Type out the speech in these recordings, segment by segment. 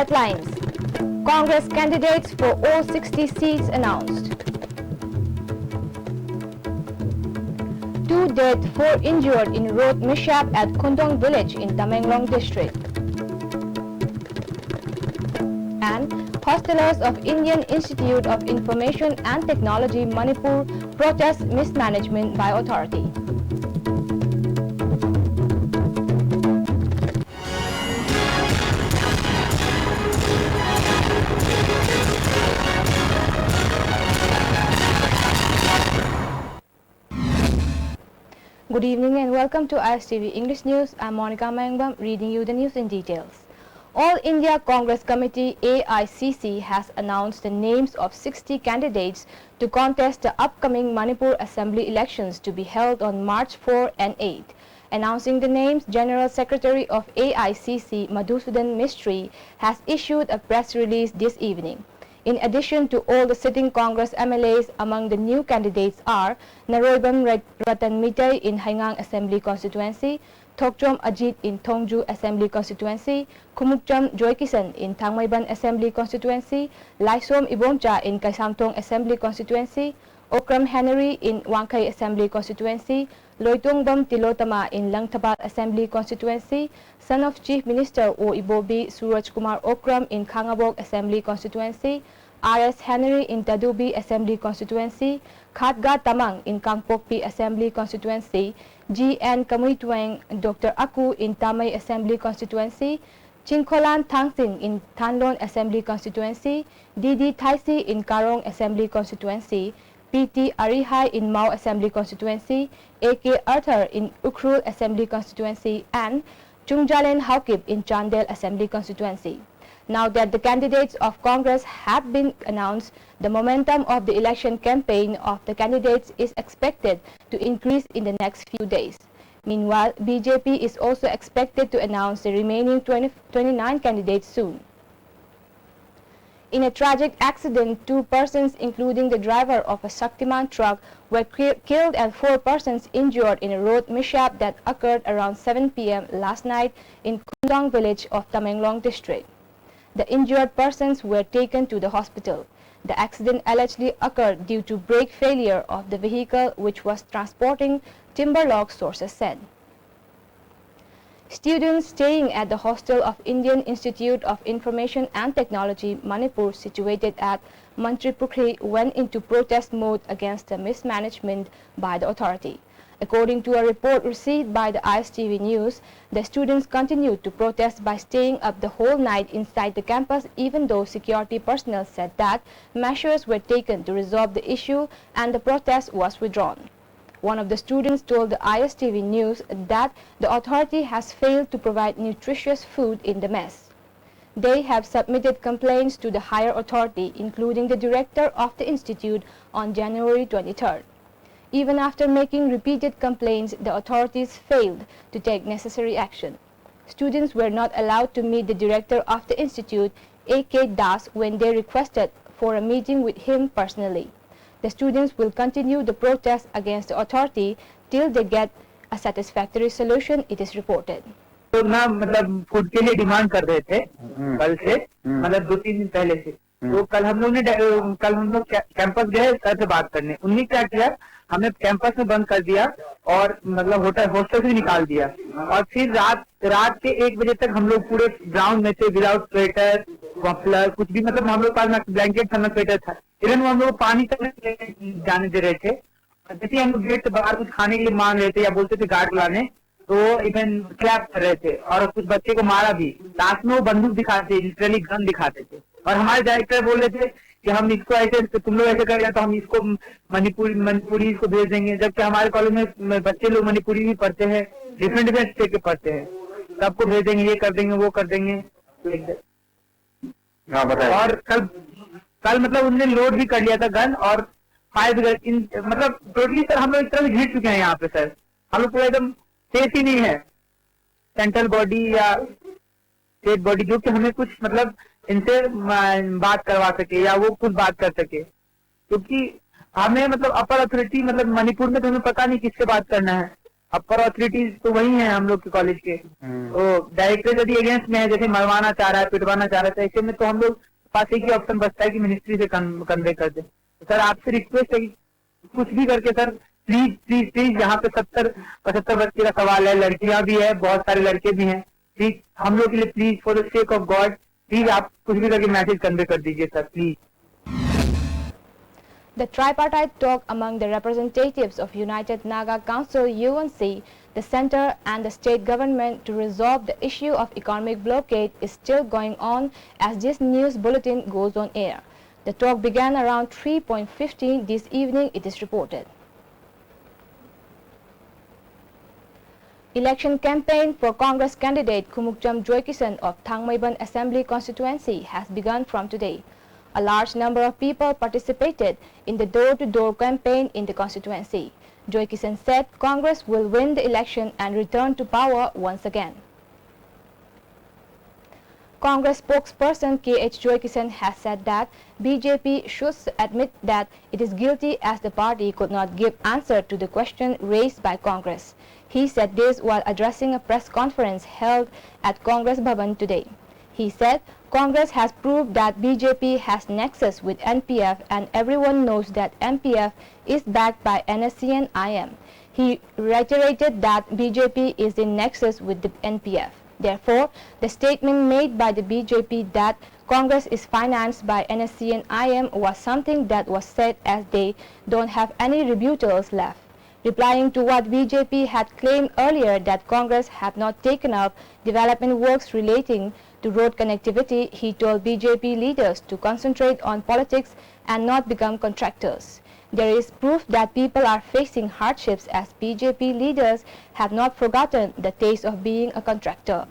Headlines: Congress candidates for all 60 seats announced. 2 dead, 4 injured in road mishap at Kundong village in Tamenglong district. And hostelers of Indian Institute of Information and Technology Manipur protest mismanagement by authority. Good evening and welcome to ISTV English News. I'm Monica Mangbam reading you the news in details. All India Congress Committee AICC has announced the names of 60 candidates to contest the upcoming Manipur Assembly elections to be held on March 4 and 8. Announcing the names, General Secretary of AICC Madhusudan Mistry has issued a press release this evening. In addition to all the sitting Congress MLAs, among the new candidates are Naroibam Ratan Mitay in Haingang Assembly Constituency, Thokchom Ajit in Thongju Assembly Constituency, Kumukcham Joykisan in Thangmaiban Assembly Constituency, Laisom Ibomcha in Kaisamtong Assembly Constituency, Okram Henry in Wangkai Assembly Constituency, Loitongbam Tilotama in Langtapat Assembly Constituency, son of Chief Minister O Ibobi Suraj Kumar Okram in Khangabok Assembly Constituency, R.S. Henry in Tadubi Assembly Constituency, Khatga Tamang in Kangpokpi Assembly Constituency, G.N. Kamuituang Dr. Aku in Tamay Assembly Constituency, Chingkolan Thangsing in Thanlon Assembly Constituency, D.D. Thaisi in Karong Assembly Constituency, P.T. Arihai in Mau Assembly Constituency, A.K. Arthur in Ukhrul Assembly Constituency, and Chungjalen Haukip in Chandel Assembly Constituency. Now that the candidates of Congress have been announced, the momentum of the election campaign of the candidates is expected to increase in the next few days. Meanwhile, BJP is also expected to announce the remaining 29 candidates soon. In a tragic accident, 2 persons, including the driver of a Shaktiman truck, were killed and 4 persons injured in a road mishap that occurred around 7 p.m. last night in Kundong village of Tamenglong district. The injured persons were taken to the hospital. The accident allegedly occurred due to brake failure of the vehicle which was transporting timber logs, sources said. Students staying at the hostel of Indian Institute of Information and Technology Manipur situated at Mantripukri went into protest mode against the mismanagement by the authority. According to a report received by the ISTV News, the students continued to protest by staying up the whole night inside the campus, even though security personnel said that measures were taken to resolve the issue and the protest was withdrawn. One of the students told the ISTV News that the authority has failed to provide nutritious food in the mess. They have submitted complaints to the higher authority, including the director of the institute, on January 23rd. Even after making repeated complaints, the authorities failed to take necessary action. Students were not allowed to meet the director of the institute, A.K. Das, when they requested for a meeting with him personally. The students will continue the protest against the authority till they get a satisfactory solution, it is reported. तो ना मतलब food के लिए demand कर रहे थे कल से, मतलब 2-3 दिन पहले से। तो कल हम लोग कैंपस गए सर से बात करने। उन्होंने क्या किया, हमें कैंपस में बंद कर दिया और मतलब हॉस्टल से निकाल दिया। और फिर रात के 1 बजे तक हम लोग पूरे ग्राउंड में थे, विदाउट स्वेटर मफलर कुछ भी, मतलब हम लोग पास ना ब्लैंकेट था ना स्वेटर था। इवन वो हम लोग पानी तक जाने दे रहे थे। जैसे हम लोग गेट से बाहर कुछ खाने के लिए मांग रहे थे या बोलते थे गार्ड बुलाने, तो इवन क्लैप कर रहे थे और कुछ बच्चे को मारा भी। लास्ट में वो बंदूक दिखाते, लिटरली गन दिखाते थे। और हमारे डायरेक्टर बोल रहे थे कि हम इसको ऐसे, तुम लोग ऐसे करेगा तो हम इसको मणिपुरी को भेज देंगे। जबकि हमारे कॉलेज में बच्चे लोग मणिपुरी भी पढ़ते हैं, डिफरेंट स्टेट के पढ़ते हैं, सबको भेज देंगे, ये कर देंगे वो कर देंगे। और कल मतलब उन्होंने लोड भी कर लिया था गन और फायर, मतलब टोटली सर हम लोग एक तरह से घिर चुके हैं यहाँ पे सर। हम लोग पूरा एकदम सेफ ही नहीं है, सेंट्रल बॉडी या स्टेट बॉडी जो कि हमें कुछ मतलब इनसे बात करवा सके या वो खुद बात कर सके, क्योंकि हमें मतलब अपर अथॉरिटी मतलब मणिपुर में तो हमें पता नहीं किससे बात करना है। अपर ऑथोरिटीज तो वही हैं हम लोग के कॉलेज के। तो डायरेक्टर यदि अगेंस्ट में है, जैसे मरवाना चाह रहा है, पिटवाना चाह रहा है, ऐसे में तो हम लोग पास एक ही ऑप्शन बचता है कि मिनिस्ट्री से कन्वे कर दे। तो सर आपसे रिक्वेस्ट है कि कुछ भी करके सर प्लीज प्लीज प्लीज, यहाँ पे 70-75 बच्चे का सवाल है, लड़कियां भी है, बहुत सारे लड़के भी हैं, प्लीज हम लोग के लिए please for the sake of God please आप कुछ भी करके मैसेज कन्वे कर दीजिए sir please. The tripartite talk among the representatives of United Naga Council UNC, the center and the state government to resolve the issue of economic blockade is still going on as this news bulletin goes on air. The talk began around 3:15 this evening, it is reported. Election campaign for Congress candidate Kumukjam Joykisan of Thangmaiban Assembly constituency has begun from today. A large number of people participated in the door-to-door campaign in the constituency. Joykisan said Congress will win the election and return to power once again. Congress spokesperson K.H. Joykisan has said that BJP should admit that it is guilty as the party could not give answer to the question raised by Congress. He said this while addressing a press conference held at Congress Bhavan today. He said Congress has proved that BJP has nexus with NPF and everyone knows that NPF is backed by NSC and IM. He reiterated that BJP is in nexus with the NPF. Therefore, the statement made by the BJP that Congress is financed by NSC and IM was something that was said as they don't have any rebuttals left. Replying to what BJP had claimed earlier that Congress had not taken up development works relating to road connectivity, he told BJP leaders to concentrate on politics and not become contractors. There is proof that people are facing hardships as BJP leaders have not forgotten the taste of being a contractor.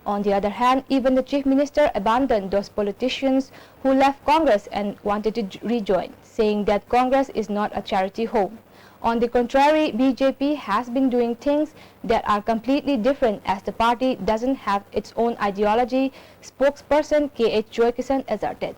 On the other hand, even the Chief Minister abandoned those politicians who left Congress and wanted to rejoin, saying that Congress is not a charity home. On the contrary, BJP has been doing things that are completely different as the party doesn't have its own ideology, spokesperson K.H. Joykisan asserted.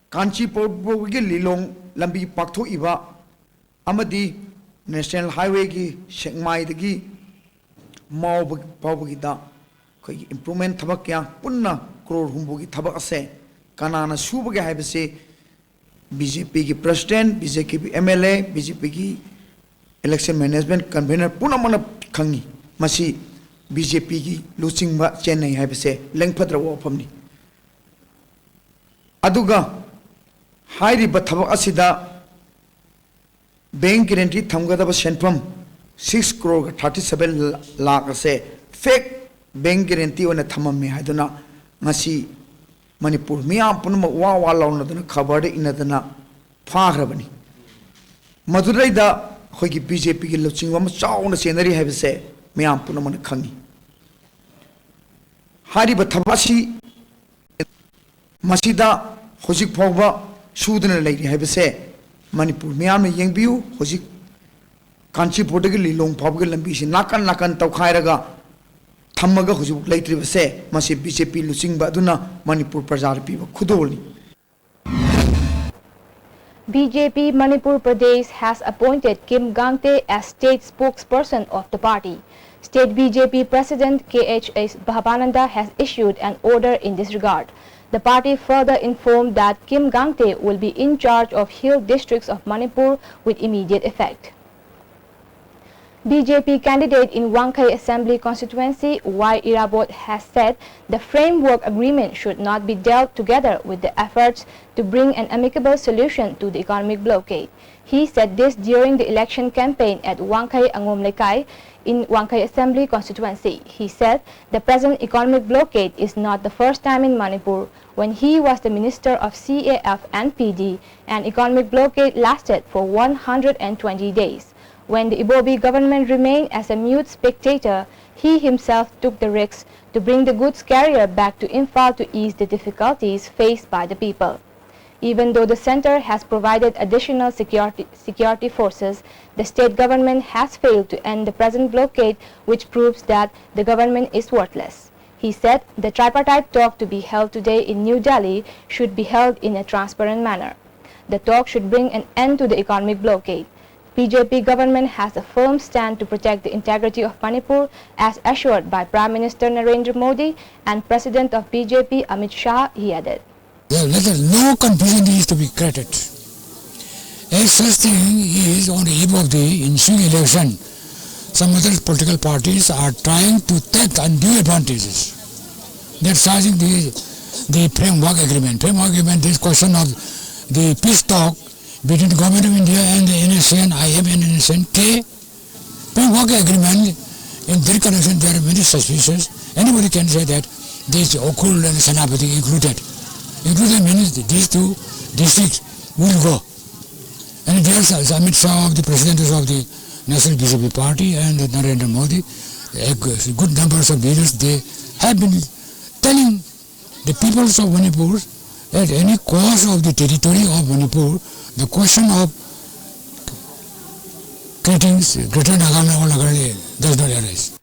Kanchipur gi lilong lambi paktho iba amadi national highway gi shengmai dagi mau pawgi da khoi improvement thabak kya punna crore humbu gi thabak ase kanana suba gi haibase BJP gi president, BJP MLA, BJP gi election management convener puna mana khangi masi BJP gi luchingba chennai haibase lengphadra wa phamni aduga hairi bathabak asida bank guarantee thamgadaba senfam 6 crore 37 lakh ase fake bank guarantee ona thamame haiduna ngasi manipur miyam punma wa wa launa duna khabar de inadana phagrabani madurai da hoigi BJP gi luchingwa ma chauna senari haibase miyam punma na khangi hairi bathabasi masida hojik phawba sudana leiri haibase manipur miyam na yengbiu hojik Kanchipur dagi lilong phawga lambi si nakan nakan tawkhairaga thammaga hojik leitribase masi BJP luchingba aduna Manipur prajar piba khudolni. BJP Manipur Pradesh has appointed Kim Gangte as state spokesperson of the party. State BJP President K.H. Bhavananda has issued an order in this regard. The party further informed that Kim Gangte will be in charge of hill districts of Manipur with immediate effect. BJP candidate in Wangkai Assembly constituency Y. Irabot has said the framework agreement should not be dealt together with the efforts to bring an amicable solution to the economic blockade. He said this during the election campaign at Wangkai Angomlekai in Wangkai Assembly constituency. He said the present economic blockade is not the first time in Manipur. When he was the Minister of CAF and PD, an economic blockade lasted for 120 days. When the Ibobi government remained as a mute spectator, he himself took the risk to bring the goods carrier back to Imphal to ease the difficulties faced by the people. Even though the center has provided additional security forces, the state government has failed to end the present blockade, which proves that the government is worthless. He said the tripartite talk to be held today in New Delhi should be held in a transparent manner. The talk should bring an end to the economic blockade. BJP government has a firm stand to protect the integrity of Manipur as assured by Prime Minister Narendra Modi and President of BJP Amit Shah, he added. No confusion is to be created. As such thing is on the eve of the ensuing election, some other political parties are trying to take undue advantages. They're charging the framework agreement. Framework agreement is question of the peace talk between the government of India and the NSN, IM and NSN-K. Framework agreement, in their connection there are many suspicions. Anybody can say that this Okul and Senapati included. Included means these two districts will go. And there's Amit Shah, the president of the National BJP Party, and Narendra Modi, good numbers of leaders, they have been telling the peoples of Manipur at any cost of the territory of Manipur, the question of creating Greater Nagaland does not arise.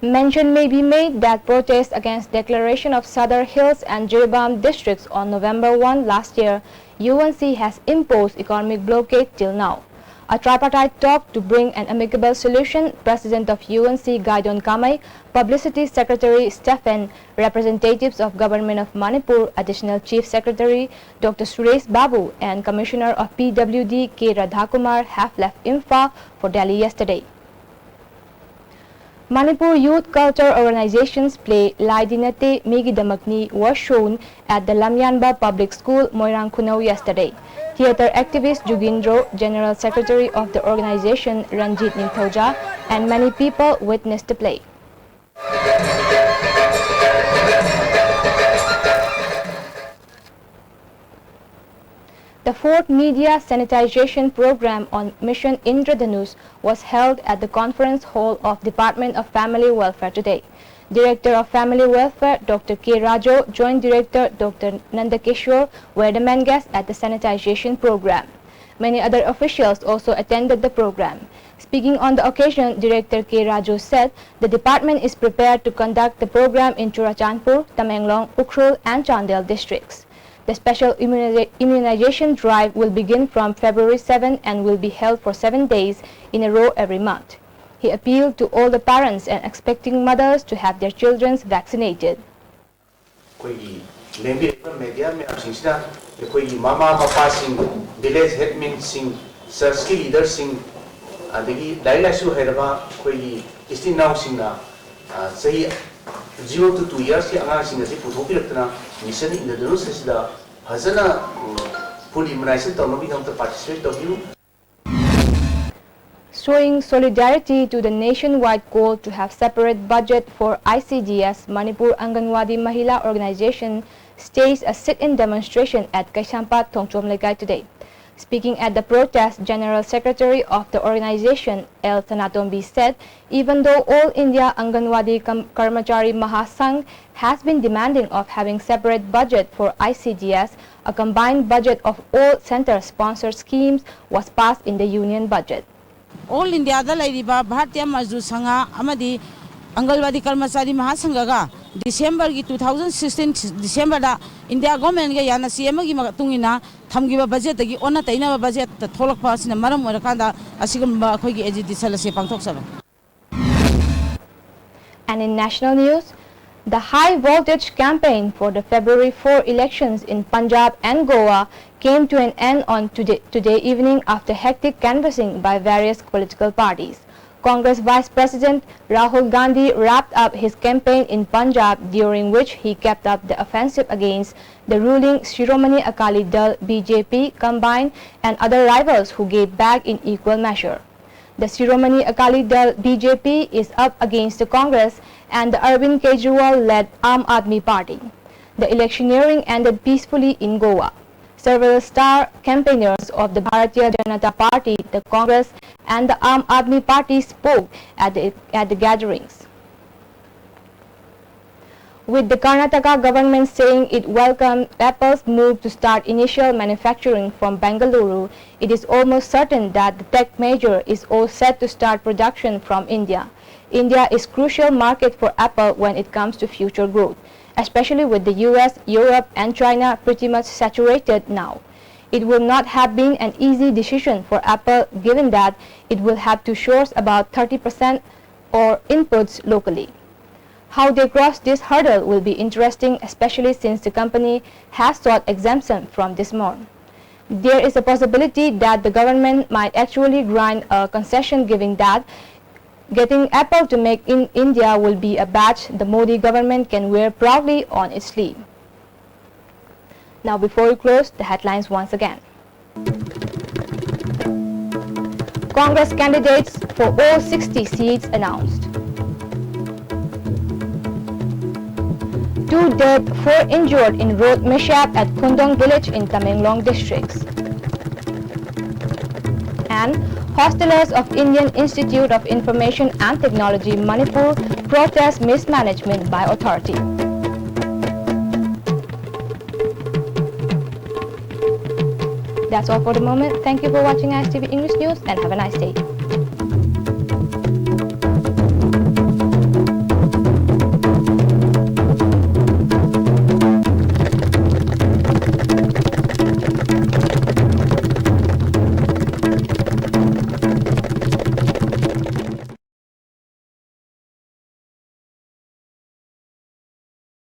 Mention may be made that protests against declaration of Sadar Hills and Jirbam districts on November 1 last year, UNC has imposed economic blockade till now. A tripartite talk to bring an amicable solution, President of UNC Gaidon Kamai, Publicity Secretary Stephen, representatives of Government of Manipur, Additional Chief Secretary Dr. Suresh Babu and Commissioner of PWD K. Radhakumar have left Imphal for Delhi yesterday. Manipur Youth Culture Organization's play Lai Dinate Migidamakni was shown at the Lamyanba Public School, Moirang Khunau yesterday. Theatre activist Jugindro, General Secretary of the organization Ranjit Ninthoja, and many people witnessed the play. The fourth media sanitization program on Mission Indradhanush was held at the conference hall of Department of Family Welfare today. Director of Family Welfare Dr. K. Rajo, Joint Director Dr. Nandakeshwar were the main guests at the sanitization program. Many other officials also attended the program. Speaking on the occasion, Director K. Rajo said the department is prepared to conduct the program in Churachandpur, Tamenglong, Ukhrul and Chandel districts. The special immunization drive will begin from February 7 and will be held for 7 days in a row every month. He appealed to all the parents and expecting mothers to have their children vaccinated. Mama Papa Singh, village headmen Singh, church leaders Singh, adagi daila su heraba koi isti now Singh say 0 to 2 years ki anga Singh se puthopiratna mission in the Rusida hazana full immunization tonobi ham to participate to. Showing solidarity to the nationwide goal to have separate budget for ICDS, Manipur Anganwadi Mahila Organization staged a sit-in demonstration at Kaishampa, Thongchom Lekai today. Speaking at the protest, General Secretary of the organization, L. Sanatombi, said even though All India Anganwadi Karmachari Mahasangh has been demanding of having separate budget for ICDS, a combined budget of all center-sponsored schemes was passed in the union budget. All India da lairiba Bharatiya Mazdoor Sangha amadi Anganwadi Karmachari Mahasangha December 2016 December da India government ga yana CM gi matungina thamgiba budget gi onna taina budget ta tholakpa sina maram orakanda asigamba khoi gi ejidi salase pangthok saba. And in national news, the high voltage campaign for the February 4 elections in Punjab and Goa came to an end on today evening after hectic canvassing by various political parties. Congress Vice President Rahul Gandhi wrapped up his campaign in Punjab, during which he kept up the offensive against the ruling Shiromani Akali Dal BJP combined and other rivals who gave back in equal measure. The Shiromani Akali Dal BJP is up against the Congress and the Arvind Kejriwal-led Aam Aadmi Party. The electioneering ended peacefully in Goa. Several star campaigners of the Bharatiya Janata Party, the Congress and the Aam Aadmi Party spoke at the gatherings. With the Karnataka government saying it welcomed Apple's move to start initial manufacturing from Bengaluru, it is almost certain that the tech major is all set to start production from India. India is a crucial market for Apple when it comes to future growth, especially with the US, Europe and China pretty much saturated now. It will not have been an easy decision for Apple, given that it will have to source about 30% or inputs locally. How they cross this hurdle will be interesting, especially since the company has sought exemption from this norm. There is a possibility that the government might actually grant a concession, given that getting Apple to make in India will be a badge the Modi government can wear proudly on its sleeve. Now, before we close, the headlines once again. Congress candidates for all 60 seats announced. 2 dead, 4 injured in road mishap at Kundong village in Tamenglong districts. And hostelers of Indian Institute of Information and Technology, Manipur, protest mismanagement by authority. That's all for the moment. Thank you for watching ISTV English News and have a nice day.